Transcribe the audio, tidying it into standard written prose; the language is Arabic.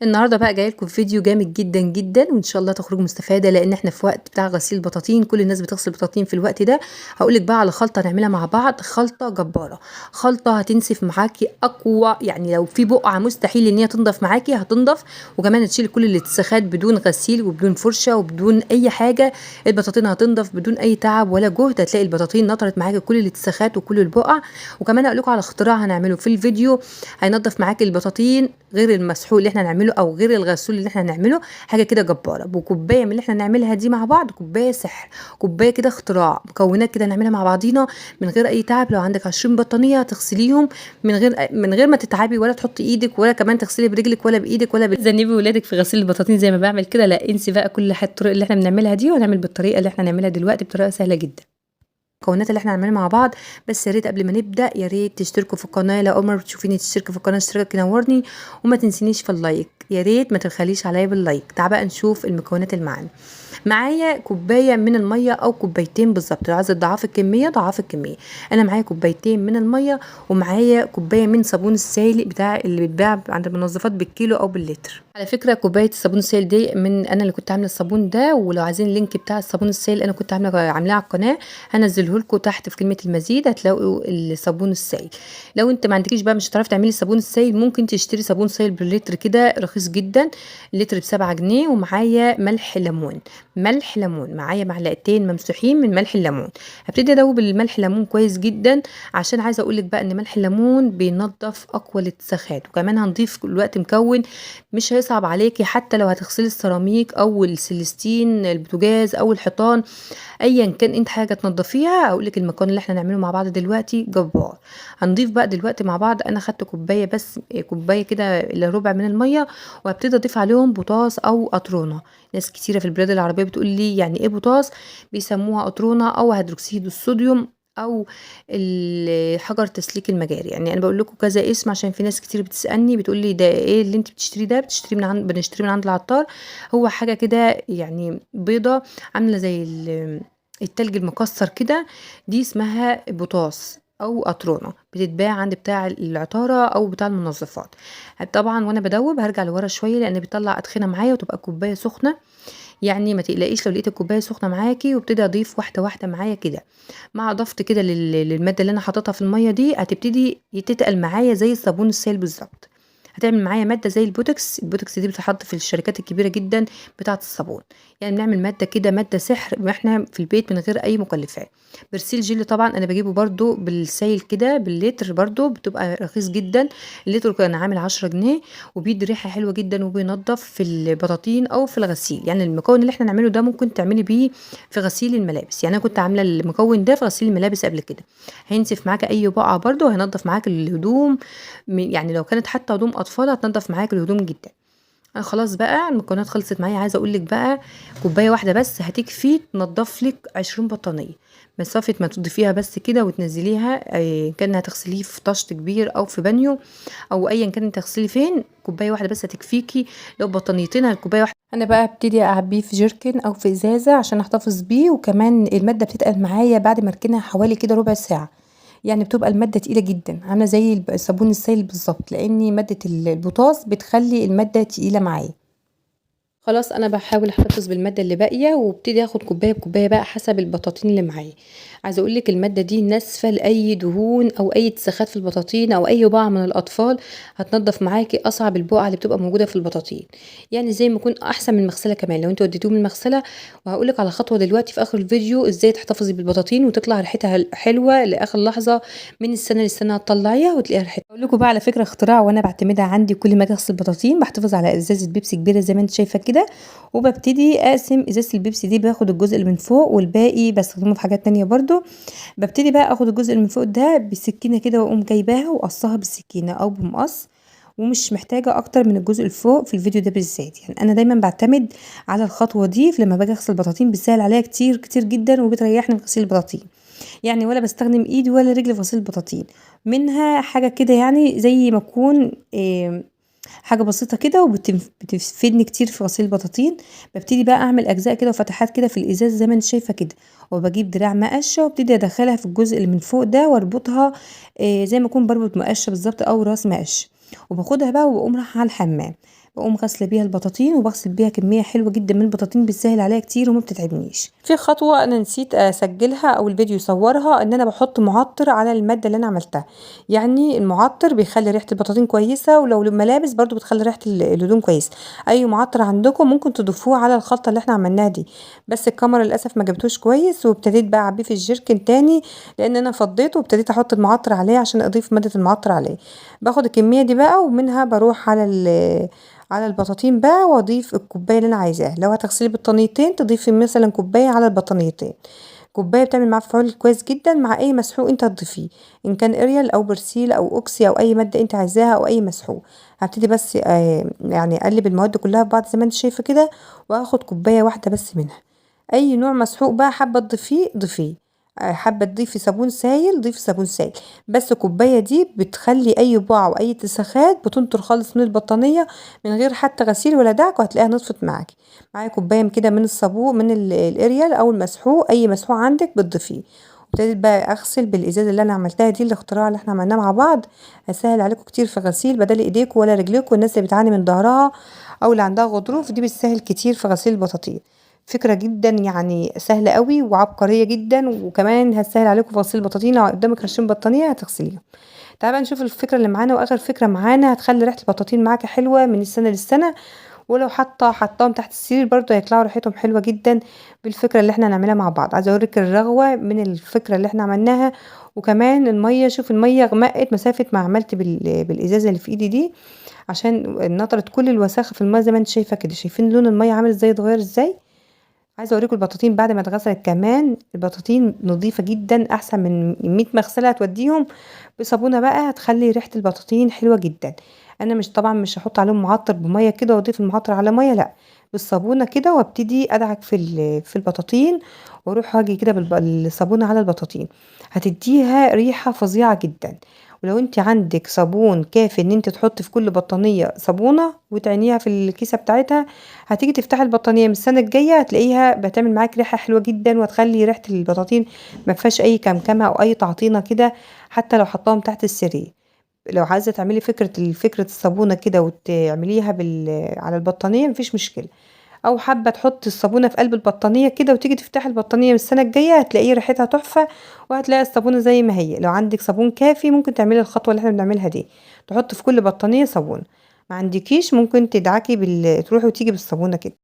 النهارده بقى جايه لكم فيديو جامد جدا جدا، وان شاء الله تخرجوا مستفاده، لان احنا في وقت بتاع غسيل البطاطين. كل الناس بتغسل بطاطين في الوقت ده. هقول لك بقى على خلطه نعملها مع بعض، خلطه جباره، خلطه هتنسف معاكي اقوى. يعني لو في بقعه مستحيل ان هي تنضف معاكي هتنضف، وكمان هتشيل كل الاتساخات بدون غسيل وبدون فرشه وبدون اي حاجه. البطاطين هتنضف بدون اي تعب ولا جهد، هتلاقي البطاطين نطرت معاكي كل الاتساخات وكل البقع. وكمان هقول لكم على اختراع هنعمله في الفيديو، هينضف معاكي البطاطين غير المسحوق اللي احنا نعمله او غير الغسول اللي احنا نعمله. حاجه كده جباره، بكوبايه من اللي احنا نعملها دي مع بعض، كوبايه سحر، كوبايه كده اختراع، مكونات كده نعملها مع بعضينا من غير اي تعب. لو عندك 20 بطانيه تغسليهم من غير ما تتعبي ولا تحطي ايدك ولا كمان تغسلي برجلك ولا بايدك ولا تذنبي ولادك في غسيل البطاطين زي ما بعمل كده. لا، انسي بقى كل الطرق اللي احنا بنعملها دي، ونعمل بالطريقه اللي احنا نعملها دلوقتي بطريقه سهله جدا. المكونات اللي احنا هنعملها مع بعض. بس يا ريت قبل ما نبدا يا ريت تشتركوا في القناه، لو اول مره بتشوفيني تشتركوا في القناه، اشتراك ينورني، وما تنسينيش في اللايك، يا ريت ما تبخليش عليا باللايك. تعال بقى نشوف المكونات اللي معانا. معايا كوبايه من الميه او كوبايتين بالظبط، لو عايزه تضعفي الكميه ضعفي الكميه. انا معايا كوبايتين من الميه، ومعايا كوبايه من صابون السائل بتاع اللي بيتباع عند المنظفات بالكيلو او باللتر. على فكره كوبايه الصابون السائل دي انا اللي كنت عامله الصابون ده، ولو عايزين اللينك بتاع الصابون السائل انا كنت عاملاه على القناه، هنزله لكم تحت في كلمه المزيد، هتلاقوا الصابون السائل. لو انت ما عندكيش بقى مش هتعرفي تعملي الصابون السائل، ممكن تشتري صابون سائل باللتر كده رخيص جدا، اللتر ب7 جنيه. ومعايا ملح ليمون، ملح ليمون معايا معلقتين ممسوحين من ملح الليمون. هبتدي ادوب الملح الليمون كويس جدا، عشان عايزه اقول لك بقى ان ملح الليمون بينظف اقوى الاتساخات. وكمان هنضيف الوقت مكون مش هيصعب عليكي، حتى لو هتغسلي السيراميك او السلستين البوتاجاز او الحيطان، ايا كان انت حاجه تنضفيها. هقول لك المكون اللي احنا نعمله مع بعض دلوقتي جبار. هنضيف بقى دلوقتي مع بعض، انا خدت كوبايه بس، كوبايه كده الا ربع من الميه، وهبتدي اضيف عليهم بوتاص او قطرونه. ناس كتيره في البلاد العربيه بتقول لي يعني ايه بوتاص، بيسموها قطرونه او هيدروكسيد الصوديوم او حجر تسليك المجاري. يعني انا بقول لكم كذا اسم عشان في ناس كتير بتسالني بتقول لي ده ايه اللي انت بتشتريه ده، بنشتري من عند العطار. هو حاجه كده يعني بيضه عامله زي التلج المكسر كده، دي اسمها بوتاص او قطرونه، بتتباع عند بتاع العطاره او بتاع المنظفات. طبعا وانا بدوب هرجع لورا شويه لان بيطلع ادخنه معايا، وتبقى الكوبايه سخنه. يعني ما تقلقيش لو لقيت الكوبايه سخنه معاكي، وابتدي اضيف واحده واحده معايا كده. مع ضفت كده للماده اللي انا حاططها في الميه دي، هتبتدي تتقل معايا زي الصابون السائل بالظبط. هتعمل معايا ماده زي البوتكس. البوتكس دي بتتحط في الشركات الكبيره جدا بتاعه الصابون. يعني بنعمل ماده كده، ماده سحر، واحنا في البيت من غير اي مكلفات. برسيل جيلي طبعا انا بجيبه برضو بالسائل كده باللتر، برضو بتبقى رخيص جدا. اللتر كان عامل 10 جنيه، وبيدي ريحه حلوه جدا، وبينضف في البطاطين او في الغسيل. يعني المكون اللي احنا نعمله ده ممكن تعملي بيه في غسيل الملابس. يعني انا كنت عامله المكون ده في غسيل الملابس قبل كده، هينسف معاك اي بقعه، برضو هينضف معاك الهدوم. يعني لو كانت حتى هدوم اطفال هتنضف معاك الهدوم جدا. انا خلاص بقى المكونات خلصت معايا. عايزه اقول لك بقى كوبايه واحده بس هتكفي تنضف لك 20 بطانيه. مسافه ما تضيفيها بس كده وتنزليها، كان هتغسليه في طشت كبير او في بانيو او ايا كان تغسلي فين، كوبايه واحده بس هتكفيكي. لو بطانيتين الكوبايه واحده. انا بقى ابتدي اعبيه في جيركن او في ازازه عشان احتفظ بيه. وكمان الماده بتتقل معايا بعد ما اركنها حوالي كده ربع ساعه، يعني بتبقى المادة تقيلة جدا، عاملة زي الصابون السائل بالظبط، لان مادة البوتاص بتخلي المادة تقيلة معايا. خلاص انا بحاول احتفظ بالماده اللي باقيه، وابتدي اخد كوبايه بكوبايه بقى حسب البطاطين اللي معايا. عايزه اقول لك الماده دي ناسفه لاي دهون او اي اتساخات في البطاطين او اي بقع من الاطفال، هتنضف معاكي اصعب البقع اللي بتبقى موجوده في البطاطين. يعني زي ما يكون احسن من المغسله كمان لو انت وديتوه من المغسله. وهقول لك على خطوه دلوقتي في اخر الفيديو ازاي تحتفظي بالبطاطين وتطلع ريحتها حلوه لاخر لحظه، من السنه للسنه هتطلعيها وتلاقيها ريحتها. اقول لكم بقى على فكره اختراع وانا بعتمدها عندي، كل ما اجي اغسل بطاطين بحتفظ على ازازه بيبسي كبيره زي ما انت شايفه كده، وببتدي اقسم ازازه البيبسي دي، باخد الجزء اللي من فوق والباقي بستخدمه في حاجات تانية برضو. ببتدي بقى اخد الجزء اللي من فوق ده بالسكينه كده، واقوم جايباها وقصها بالسكينه او بمقص، ومش محتاجه اكتر من الجزء اللي فوق في الفيديو ده بالذات. يعني انا دايما بعتمد على الخطوه دي لما باجي اغسل البطاطين، بتسهل عليا كتير كتير جدا وبتريحني من غسيل البطاطين. يعني ولا بستخدم ايدي ولا رجلي في غسيل البطاطين، منها حاجه كده يعني زي ما اكون حاجه بسيطه كده، وبتفيدني كتير في غسيل البطاطين. ببتدي بقى اعمل اجزاء كده وفتحات كده في الازاز زي ما انت شايفه كده، وبجيب دراع مقشه وابتدي ادخلها في الجزء اللي من فوق ده واربطها، زي ما اكون بربط مقشه بالظبط او راس مقشه. وباخدها بقى واقوم رايحه على الحمام. بقوم غاسله بيها البطاطين وبغسل بيها كميه حلوه جدا من البطاطين، بتسهل عليا كتير وما بتتعبنيش. في خطوه انا نسيت اسجلها او الفيديو يصورها، ان انا بحط معطر على الماده اللي انا عملتها. يعني المعطر بيخلي ريحه البطاطين كويسه، ولو الملابس برضو بتخلي ريحه الهدوم كويسه. اي معطر عندكم ممكن تضيفوه على الخلطه اللي احنا عملناها دي. بس الكاميرا للاسف ما جبتوش كويس، وابتديت بقى اعبيه في الجيركن تاني، لان انا فضيته وابتديت احط المعطر عليه عشان اضيف ماده المعطر عليه. باخد الكميه دي بقى ومنها بروح على البطاطين بقى، واضيف الكوبايه اللي انا عايزاها. لو هتغسلي بطانيتين تضيفي مثلا كوبايه على البطانيتين. كوبايه بتعمل معاه مفعول كويس جدا مع اي مسحوق انت هتضيفيه، ان كان اريال او برسيل او اوكسي او اي ماده انت عايزاها او اي مسحوق. هبتدي بس يعني اقلب المواد كلها في بعض زي ما انت شايفه كده، واخد كوبايه واحده بس منها. اي نوع مسحوق بقى حابه تضيفيه ضيفيه، حابه تضيفي صابون سايل ضيفي صابون سايل. بس الكوبايه دي بتخلي اي بقع واي اتساخات بتنطر خالص من البطانيه من غير حتى غسيل ولا دعك، وهتلاقيها نطفت معاكي. معايا كوبايه كده من الصابون من الاريال او المسحوق، اي مسحوق عندك بتضيفيه. ابتديت بقى اغسل بالازازه اللي انا عملتها دي، الاختراع اللي احنا عملناه مع بعض. هسهل عليكم كتير في غسيل، بدل ايديكم ولا رجليكم. والناس اللي بتعاني من ظهرها او اللي عندها غضروف دي بتسهل كتير في غسيل البطاطين. فكرة جدا يعني سهلة قوي وعبقرية جدا، وكمان هتسهل عليكم في غسيل البطاطين. لو قدامك 20 بطانية هتغسليها. تعالى بقى نشوف الفكرة اللي معانا واخر فكرة معانا هتخلي ريحة البطاطين معاكي حلوة من السنة للسنة. ولو حطاهم تحت السرير برضو هيطلعوا ريحتهم حلوة جدا بالفكرة اللي احنا هنعملها مع بعض. عايزة اوريك الرغوة من الفكرة اللي احنا عملناها. وكمان المية، شوف المية غمقت مسافة ما عملت بالازازة اللي في ايدي دي، عشان نطرت كل الوساخة في المية زي ما انت شايفة كده. شايفين لون المية عامل ازاي اتغير ازاي؟ عايزه اوريكم البطاطين بعد ما اتغسلت كمان. البطاطين نظيفه جدا، احسن من 100 مغسله هتوديهم. بصابونه بقى هتخلي ريحه البطاطين حلوه جدا. انا طبعا مش هحط عليهم معطر بميه كده واضيف المعطر على ميه، لا. بالصابونه كده، وابتدي ادعك في البطاطين، واروح واجي كده بالصابونه على البطاطين. هتديها ريحه فظيعه جدا. ولو انت عندك صابون كافي ان انت تحطي في كل بطانيه صابونه وتعينيها في الكيسه بتاعتها، هتيجي تفتحي البطانيه من السنه الجايه هتلاقيها بتعمل معاك ريحه حلوه جدا، وتخلي ريحه البطاطين ما فيهاش اي كمكمه او اي تعطينه كده. حتى لو حطاهم تحت السرير. لو عايزه تعملي فكره الصابونه كده وتعمليها على البطانيه مفيش مشكله. او حابه تحطي الصابونه في قلب البطانيه كده وتيجي تفتحي البطانيه من السنه الجايه هتلاقيه ريحتها تحفه. وهتلاقي الصابونه زي ما هي. لو عندك صابون كافي ممكن تعملي الخطوه اللي احنا بنعملها دي، تحطي في كل بطانيه صابون. ما عندكيش ممكن تدعكي تروحي وتيجي بالصابونه كده.